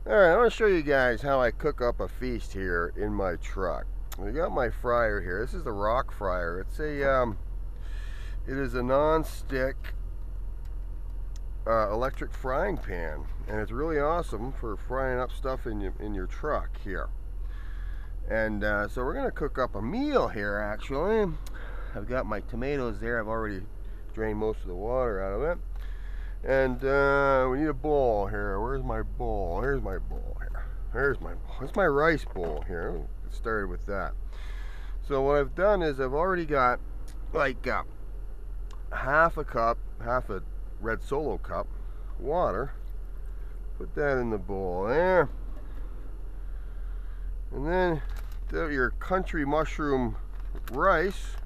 Alright, I want to show you guys how I cook up a feast here in my truck. I got my fryer here. This is the rock fryer. It's it is a non-stick electric frying pan, and it's really awesome for frying up stuff in your truck here. And so we're gonna cook up a meal here. Actually, I've got my tomatoes there. I've already drained most of the water out of it. And we need a bowl here. Where's my bowl? Here's my bowl here. Here's my bowl. It's my rice bowl here. Get started with that. So what I've done is I've already got like half a red Solo cup water. Put that in the bowl there. And then your country mushroom rice.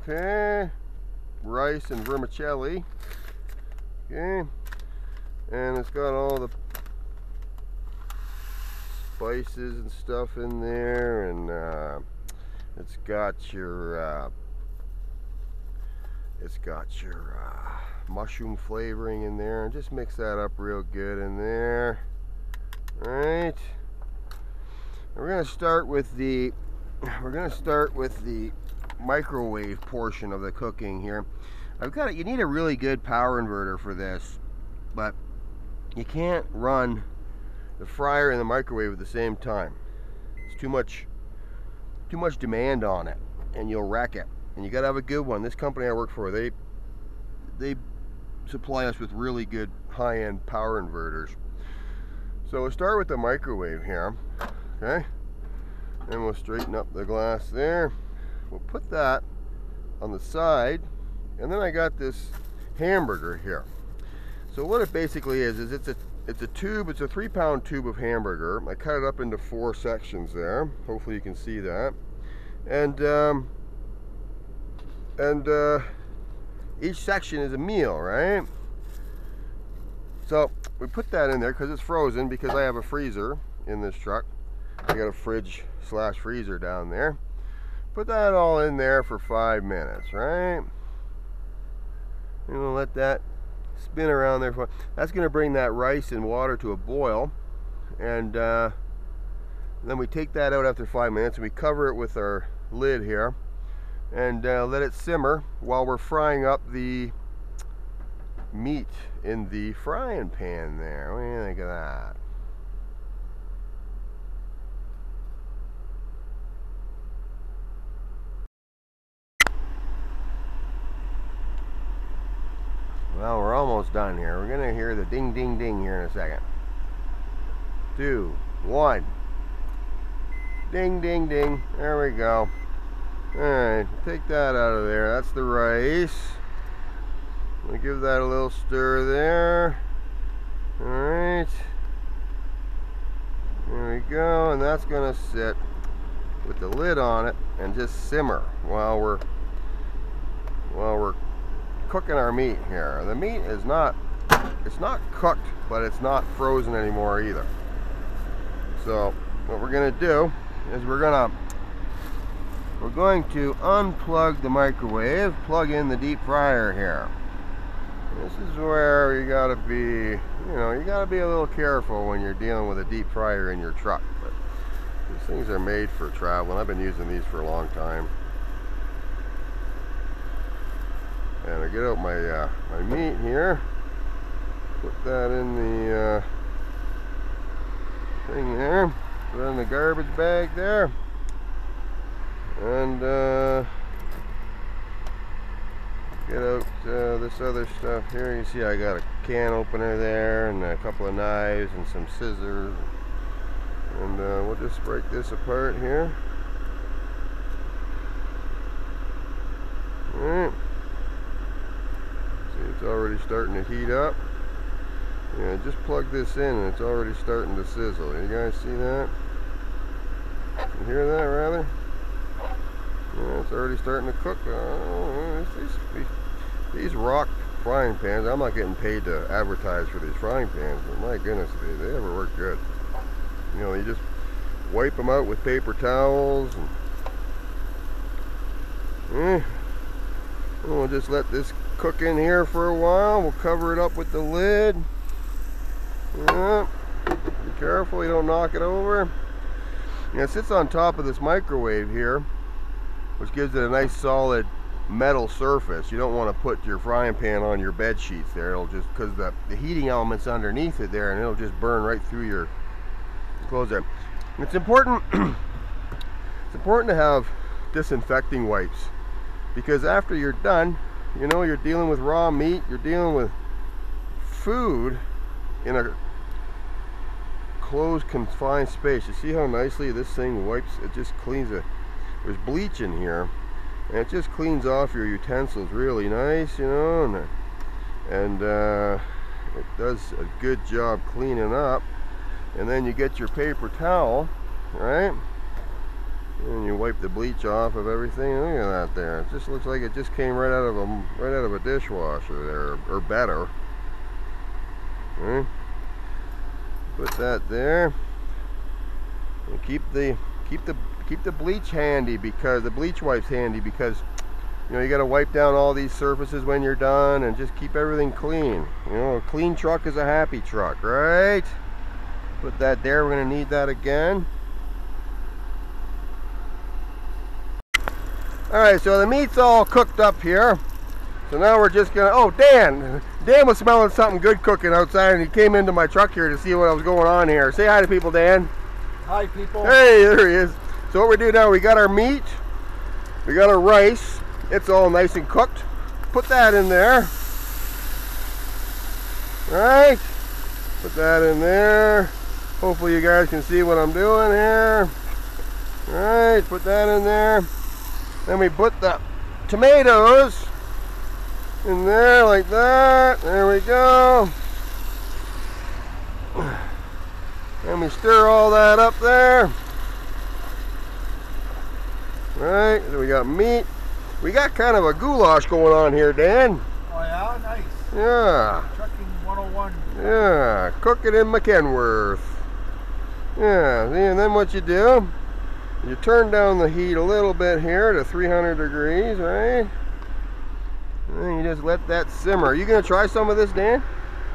Okay. Rice and vermicelli. Okay, and it's got all the spices and stuff in there, and it's got your mushroom flavoring in there, and just mix that up real good in there. All right, we're gonna start with the microwave portion of the cooking here. You need a really good power inverter for this, but you can't run the fryer and the microwave at the same time. It's too much demand on it, and you'll wreck it. And you gotta have a good one. This company I work for, they supply us with really good high-end power inverters. So we'll start with the microwave here, okay? And we'll straighten up the glass there. We'll put that on the side. And then I got this hamburger here. So what it basically is it's a tube. It's a 3-pound tube of hamburger. I cut it up into 4 sections there. Hopefully you can see that. And each section is a meal, right? So we put that in there because it's frozen, because I have a freezer in this truck. I got a fridge / freezer down there. Put that all in there for 5 minutes, right? And we'll let that spin around there. That's going to bring that rice and water to a boil, and then we take that out after 5 minutes, and we cover it with our lid here, and let it simmer while we're frying up the meat in the frying pan there. What do you think of that? Well, we're almost done here. We're going to hear the ding, ding, ding here in a second. 2, 1. Ding, ding, ding. There we go. Alright, take that out of there. That's the rice. We'll give that a little stir there. Alright. There we go. And that's going to sit with the lid on it and just simmer while we're cooking our meat here. The meat is not cooked, but it's not frozen anymore either. So what we're going to do is we're going to unplug the microwave, plug in the deep fryer here. This is where you got to be, you got to be a little careful when you're dealing with a deep fryer in your truck. But these things are made for traveling. I've been using these for a long time. And I get out my my meat here, put that in the thing there, put it in the garbage bag there, and get out this other stuff here. You see I got a can opener there, and a couple of knives and some scissors, and we'll just break this apart here. Alright. It's already starting to heat up. Yeah, just plug this in and it's already starting to sizzle. You guys see that? You hear that, rather? Yeah, it's already starting to cook. These rock frying pans, I'm not getting paid to advertise for these frying pans, but my goodness, they ever work good. You just wipe them out with paper towels, and we'll just let this cook in here for a while. We'll cover it up with the lid. Yeah. careful you don't knock it over. And it sits on top of this microwave here, which gives it a nice solid metal surface. You don't want to put your frying pan on your bed sheets there. It'll just, because the heating element's underneath it there, and it'll just burn right through your clothes there. And it's important it's important to have disinfecting wipes, because after you're done, you know, you're dealing with raw meat, you're dealing with food in a closed, confined space. You see how nicely this thing wipes? It just cleans it. There's bleach in here, and it just cleans off your utensils really nice, you know, and it does a good job cleaning up. And then you get your paper towel, right? And you wipe the bleach off of everything. Look at that there. It just looks like it just came right out of a dishwasher there, or better. Okay. Put that there. And keep the bleach handy, because the bleach wipes handy, because you know you got to wipe down all these surfaces when you're done, and just keep everything clean. You know, a clean truck is a happy truck, right? Put that there. We're going to need that again. Alright, so the meat's all cooked up here. So now we're just going to... Oh, Dan was smelling something good cooking outside, and he came into my truck here to see what was going on here. Say hi to people, Dan. Hi, people. Hey, there he is. So what we do now, we got our meat. We got our rice. It's all nice and cooked. Put that in there. Right? Put that in there. Hopefully you guys can see what I'm doing here. Alright, put that in there. Then we put the tomatoes in there like that. There we go. And we stir all that up there. Right, so we got meat. We got kind of a goulash going on here, Dan. Oh yeah, nice. Yeah. Trucking 101. Yeah, cook it in KENWORTH. Yeah, see, and then what you do, you turn down the heat a little bit here to 300 degrees, right? And then you just let that simmer. Are you going to try some of this, Dan?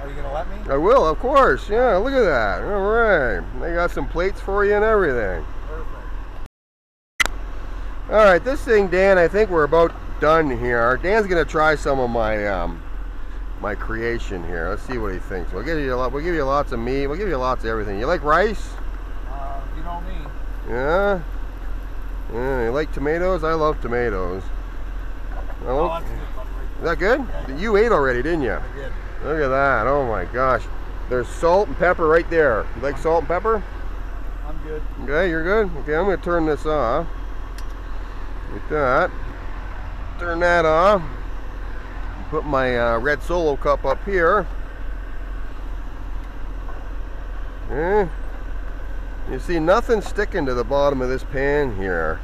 Are you going to let me? I will, of course. Yeah, look at that. All right. They got some plates for you and everything. Perfect. All right, this thing, Dan, I think we're about done here. Dan's going to try some of my my creation here. Let's see what he thinks. We'll give you lots of meat. We'll give you lots of everything. You like rice? You know me. Yeah. Yeah, you like tomatoes? I love tomatoes. Oh, that's good. Is that good? Yeah. You ate already, didn't you? I did. Look at that. Oh my gosh. There's salt and pepper right there. You like salt and pepper? I'm good. Okay, you're good? Okay, I'm going to turn this off. Like that. Turn that off. Put my red Solo cup up here. Okay. You see nothing sticking to the bottom of this pan here.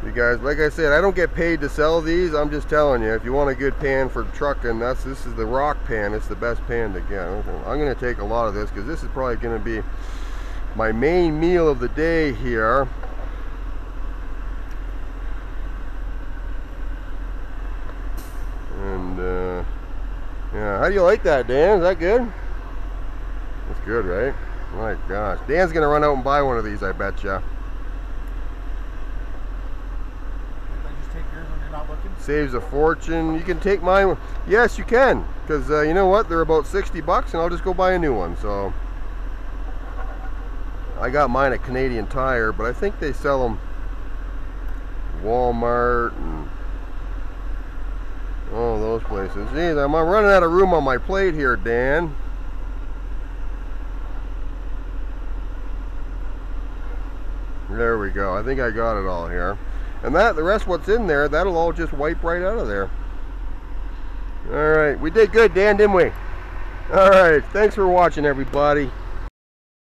You guys, like I said, I don't get paid to sell these. I'm just telling you, if you want a good pan for trucking, this is the rock pan. It's the best pan to get. I'm going to take a lot of this, because this is probably going to be my main meal of the day here. And yeah, how do you like that, Dan? Is that good? That's good, right? My gosh, Dan's gonna run out and buy one of these, I bet ya. Can I just take yours when you're not looking? Saves a fortune. You can take mine. Yes, you can, because you know what? They're about 60 bucks, and I'll just go buy a new one. So I got mine at Canadian Tire, but I think they sell them Walmart and all those places. Geez, I'm running out of room on my plate here, Dan. There we go. I think I got it all here. And the rest what's in there, that'll all just wipe right out of there. All right, we did good, Dan, didn't we? All right, thanks for watching, everybody.